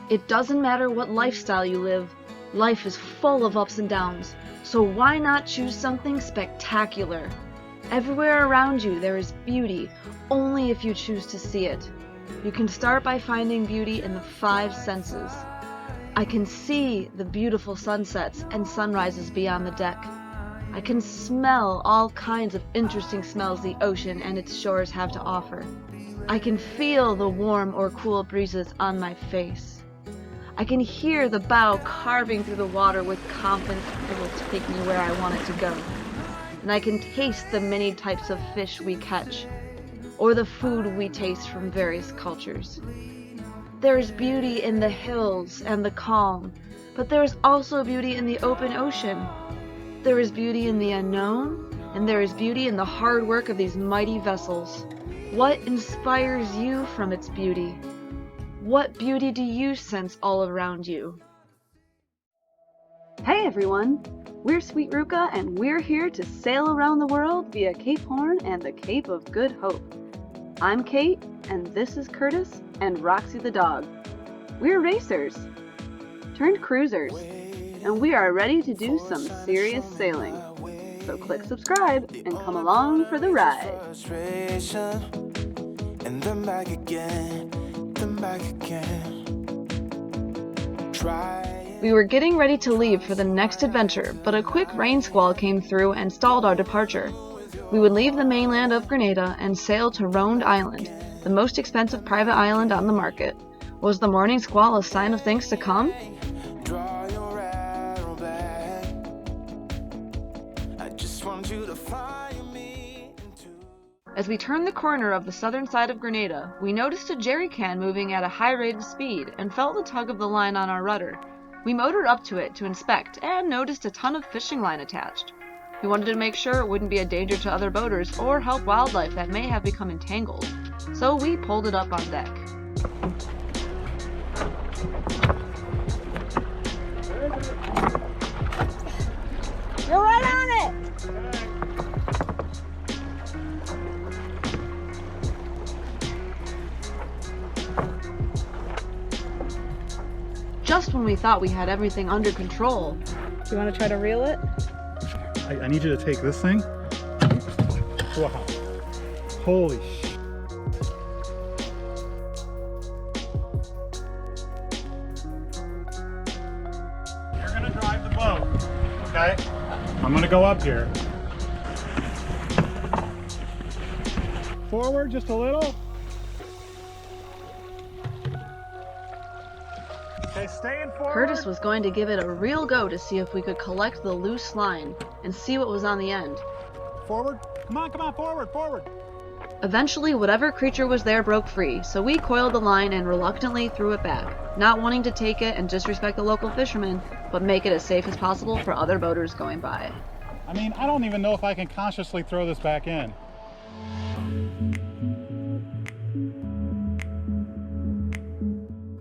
It doesn't matter what lifestyle you live, life is full of ups and downs, so why not choose something spectacular? Everywhere around you there is beauty, only if you choose to see it. You can start by finding beauty in the 5 senses. I can see the beautiful sunsets and sunrises beyond the deck. I can smell all kinds of interesting smells the ocean and its shores have to offer. I can feel the warm or cool breezes on my face. I can hear the bow carving through the water with confidence it will take me where I want it to go. And I can taste the many types of fish we catch, or the food we taste from various cultures. There is beauty in the hills and the calm, but there is also beauty in the open ocean. There is beauty in the unknown, and there is beauty in the hard work of these mighty vessels. What inspires you from its beauty? What beauty do you sense all around you? Hey everyone! We're Sweet Ruka and we're here to sail around the world via Cape Horn and the Cape of Good Hope. I'm Kate, and this is Curtis and Roxy the dog. We're racers, turned cruisers, and we are ready to do some serious sailing. So click subscribe and come along for the ride. And then back again. We were getting ready to leave for the next adventure, but a quick rain squall came through and stalled our departure. We would leave the mainland of Grenada and sail to Round Island, the most expensive private island on the market. Was the morning squall a sign of things to come? As we turned the corner of the southern side of Grenada, we noticed a jerry can moving at a high rate of speed and felt the tug of the line on our rudder. We motored up to it to inspect and noticed a ton of fishing line attached. We wanted to make sure it wouldn't be a danger to other boaters or help wildlife that may have become entangled, so we pulled it up on deck. You're right on it! Just when we thought we had everything under control. Do you want to try to reel it? I need you to take this thing. Wow. Holy sh! You're gonna drive the boat, okay? I'm gonna go up here. Forward just a little. Okay, staying forward. Curtis was going to give it a real go to see if we could collect the loose line and see what was on the end. Forward. Come on, forward, forward. Eventually, whatever creature was there broke free, so we coiled the line and reluctantly threw it back, not wanting to take it and disrespect the local fishermen, but make it as safe as possible for other boaters going by. I mean, I don't even know if I can consciously throw this back in.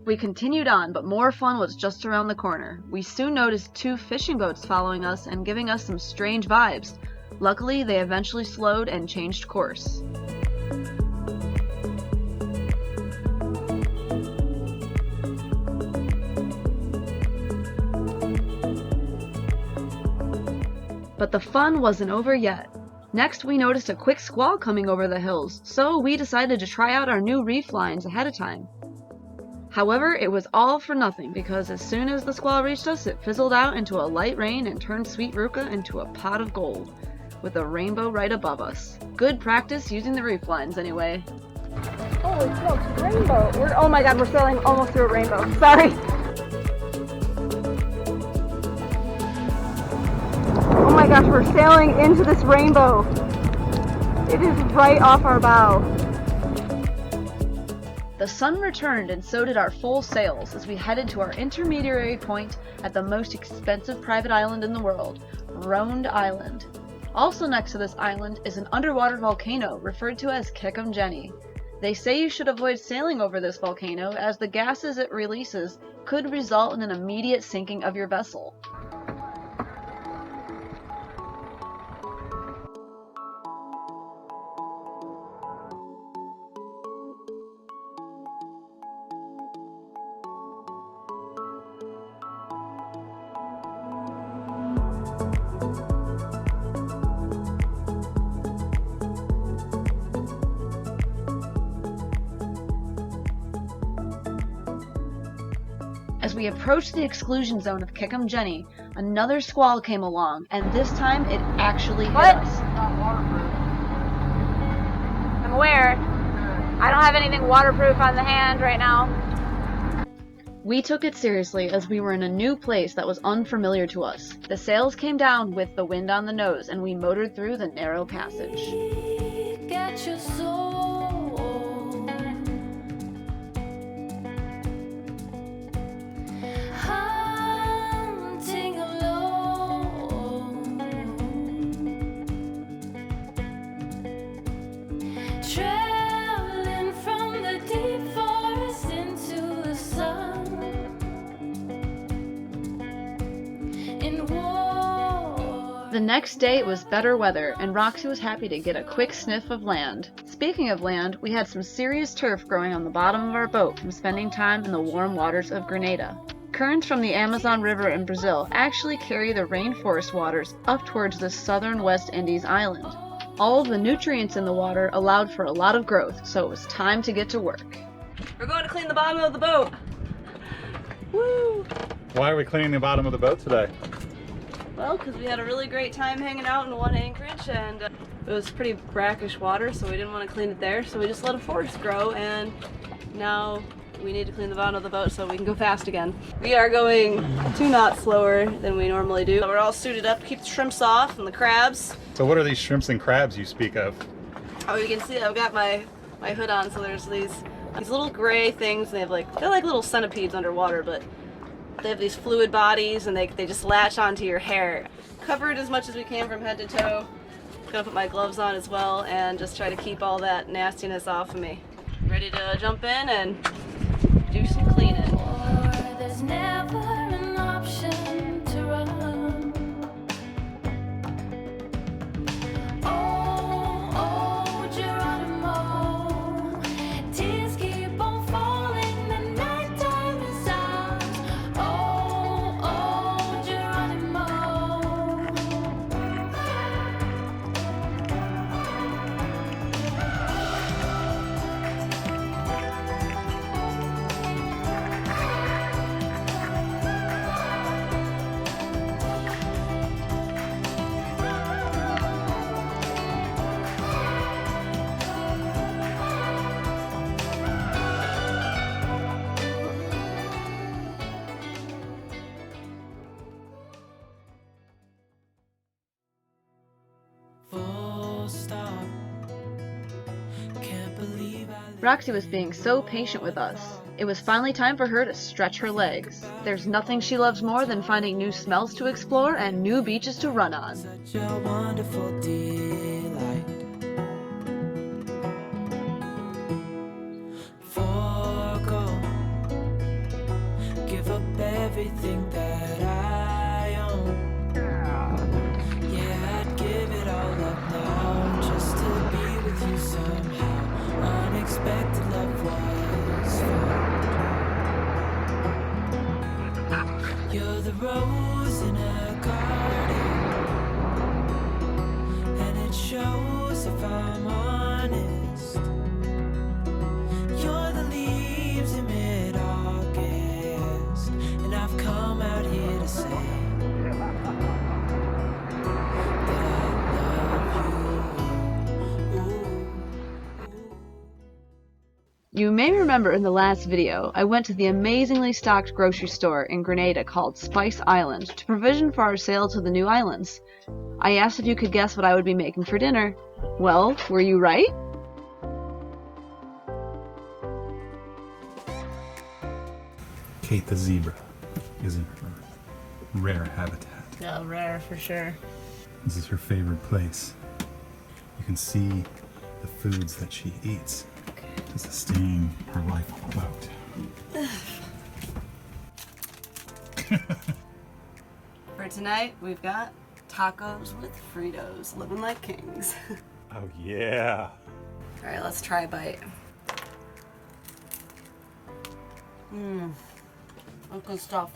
We continued on, but more fun was just around the corner. We soon noticed 2 fishing boats following us and giving us some strange vibes. Luckily, they eventually slowed and changed course. But the fun wasn't over yet. Next, we noticed a quick squall coming over the hills, so we decided to try out our new reef lines ahead of time. However, it was all for nothing because as soon as the squall reached us, it fizzled out into a light rain and turned Sweet Ruka into a pot of gold, with a rainbow right above us. Good practice using the reef lines anyway. Holy smokes, rainbow! Oh my god, we're sailing almost through a rainbow. Sorry! Oh my gosh, we're sailing into this rainbow. It is right off our bow. The sun returned and so did our full sails as we headed to our intermediary point at the most expensive private island in the world, Round Island. Also next to this island is an underwater volcano referred to as Jenny. They say you should avoid sailing over this volcano as the gases it releases could result in an immediate sinking of your vessel. As we approached the exclusion zone of Kickham Jenny, another squall came along, and this time it actually hit us. I'm aware. I don't have anything waterproof on the hand right now. We took it seriously as we were in a new place that was unfamiliar to us. The sails came down with the wind on the nose, and we motored through the narrow passage. Get your soul. Hunting alone. Traveling from the deep forest into the sun. In war. The next day it was better weather, and Roxy was happy to get a quick sniff of land. Speaking of land, we had some serious turf growing on the bottom of our boat from spending time in the warm waters of Grenada. Currents from the Amazon River in Brazil actually carry the rainforest waters up towards the southern West Indies island. All of the nutrients in the water allowed for a lot of growth, so it was time to get to work. We're going to clean the bottom of the boat. Woo! Why are we cleaning the bottom of the boat today? Well, because we had a really great time hanging out in one anchorage, and it was pretty brackish water, so we didn't want to clean it there, so we just let a forest grow, and now we need to clean the bottom of the boat so we can go fast again. We are going 2 knots slower than we normally do. We're all suited up to keep the shrimps off and the crabs. So what are these shrimps and crabs you speak of? Oh, you can see I've got my hood on, so there's these little gray things, and they're like little centipedes underwater, but they have these fluid bodies, and they just latch onto your hair. Cover it as much as we can from head to toe. Gonna put my gloves on as well, and just try to keep all that nastiness off of me. Ready to jump in and do some cleaning. Or there's never an option to run. Oh, Geronimo, tears keep on falling, the nighttime is ours. Oh, Geronimo. Full stop. Can't believe I Roxy was being so patient with us. It was finally time for her to stretch her legs. There's nothing she loves more than finding new smells to explore and new beaches to run on. such a wonderful delight. Forgo, give up everything that I own. Yeah, I'd give it all up now just to be with you somehow. Unexpected love was found. You're the rose in a garden, and it shows if I'm honest. You're the leaves in mid-August, and I've come out here to say that I love you. Ooh. You may remember in the last video, I went to the amazingly stocked grocery store in Grenada called Spice Island to provision for our sail to the new islands. I asked if you could guess what I would be making for dinner. Well, were you right? Kate the zebra is in her rare habitat. Yeah, rare for sure. This is her favorite place. You can see the foods that she eats to sustain her life on the boat. For tonight, we've got tacos with Fritos, living like kings. Oh yeah. All right, let's try a bite. That's good stuff.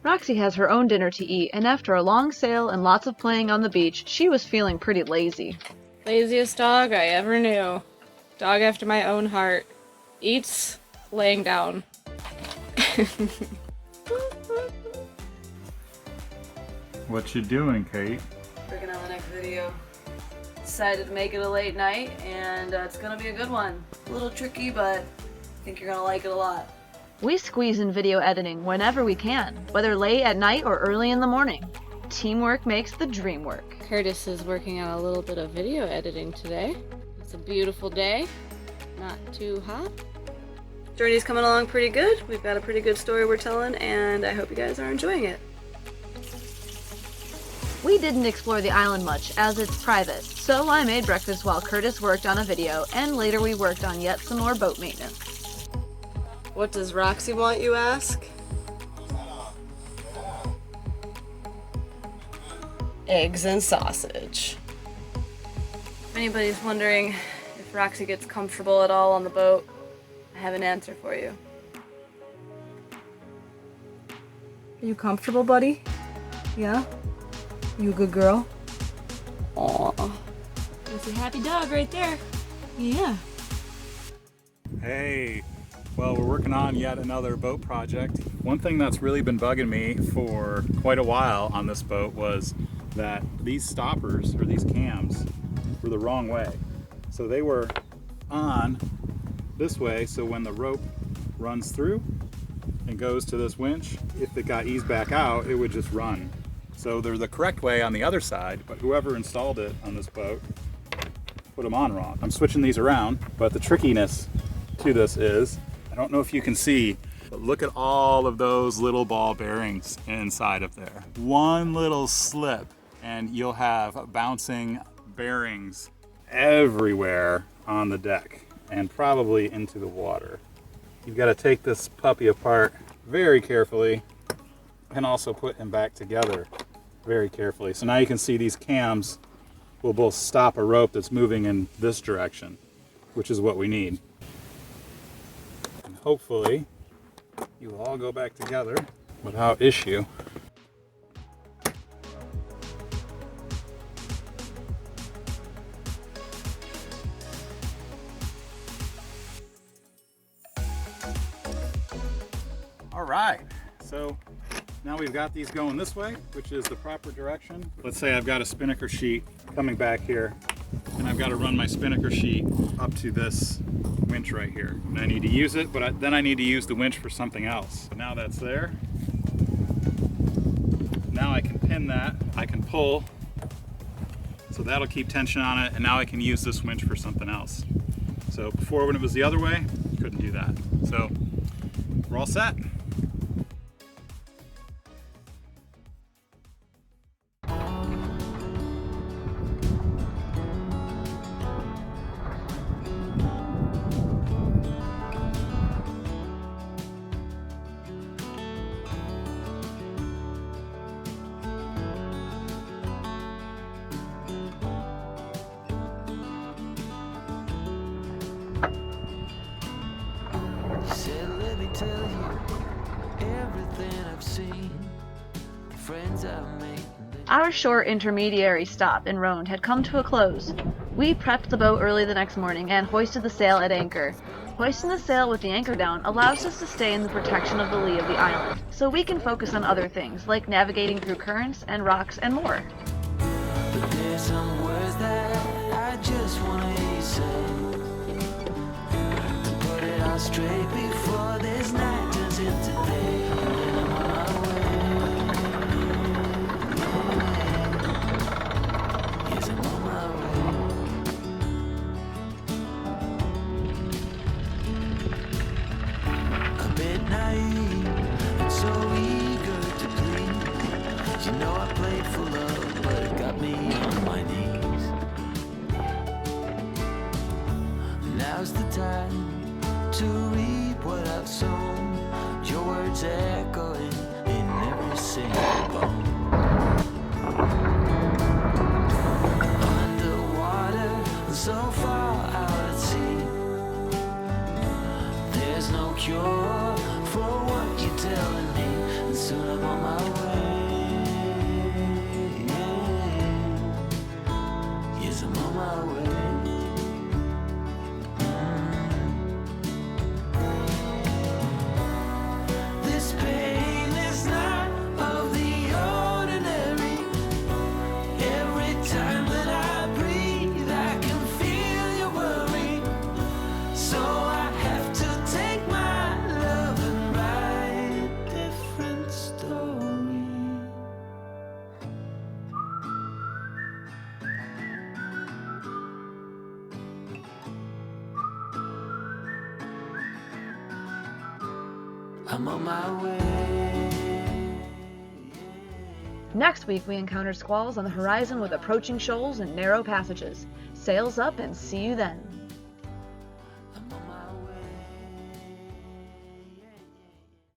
Roxy has her own dinner to eat, and after a long sail and lots of playing on the beach, she was feeling pretty lazy. Laziest dog I ever knew. Dog after my own heart. Eats laying down. What you doing, Kate? Working on the next video. Decided to make it a late night, and it's gonna be a good one. A little tricky, but I think you're gonna like it a lot. We squeeze in video editing whenever we can, whether late at night or early in the morning. Teamwork makes the dream work. Curtis is working on a little bit of video editing today. It's a beautiful day, not too hot. Journey's coming along pretty good. We've got a pretty good story we're telling, and I hope you guys are enjoying it. We didn't explore the island much, as it's private, so I made breakfast while Curtis worked on a video, and later we worked on yet some more boat maintenance. What does Roxy want, you ask? Eggs and sausage. If anybody's wondering if Roxy gets comfortable at all on the boat, I have an answer for you. Are you comfortable, buddy? Yeah? You a good girl? Aw. That's a happy dog right there. Yeah. Hey, well, we're working on yet another boat project. One thing that's really been bugging me for quite a while on this boat was that these stoppers, or these cams, were the wrong way. So they were on this way, so when the rope runs through and goes to this winch, if it got eased back out, it would just run. So they're the correct way on the other side, but whoever installed it on this boat put them on wrong. I'm switching these around, but the trickiness to this is, I don't know if you can see, but look at all of those little ball bearings inside of there. One little slip and you'll have bouncing bearings everywhere on the deck and probably into the water. You've got to take this puppy apart very carefully and also put him back together very carefully. So now you can see these cams will both stop a rope that's moving in this direction, which is what we need. And hopefully you will all go back together without issue. All right, so now we've got these going this way, which is the proper direction. Let's say I've got a spinnaker sheet coming back here, and I've got to run my spinnaker sheet up to this winch right here. And I need to use it, but then I need to use the winch for something else. So now that's there. Now I can pin that, I can pull, so that'll keep tension on it, and now I can use this winch for something else. So before, when it was the other way, couldn't do that. So we're all set. Said, let me tell you everything I've seen, the friends I've made. Our short intermediary stop in Rhone had come to a close. We prepped the boat early the next morning and hoisted the sail at anchor. Hoisting the sail with the anchor down allows us to stay in the protection of the lee of the island, so we can focus on other things like navigating through currents and rocks and more. But there's some words that I just want to hear you say. To put it all straight before this night turns into day. And I'm on my way. Yes, I'm on my way. A bit naive and so eager to please. You know I played for love, but it got me on my knees. Now's the time to reap what I've sown. Your words echoing in every single bone. Underwater, so far out at sea. There's no cure for what you're telling me, and soon I'm on my way. Yes, I'm on my way. I'm on my way. Next week, we encounter squalls on the horizon with approaching shoals and narrow passages. Sails up and see you then.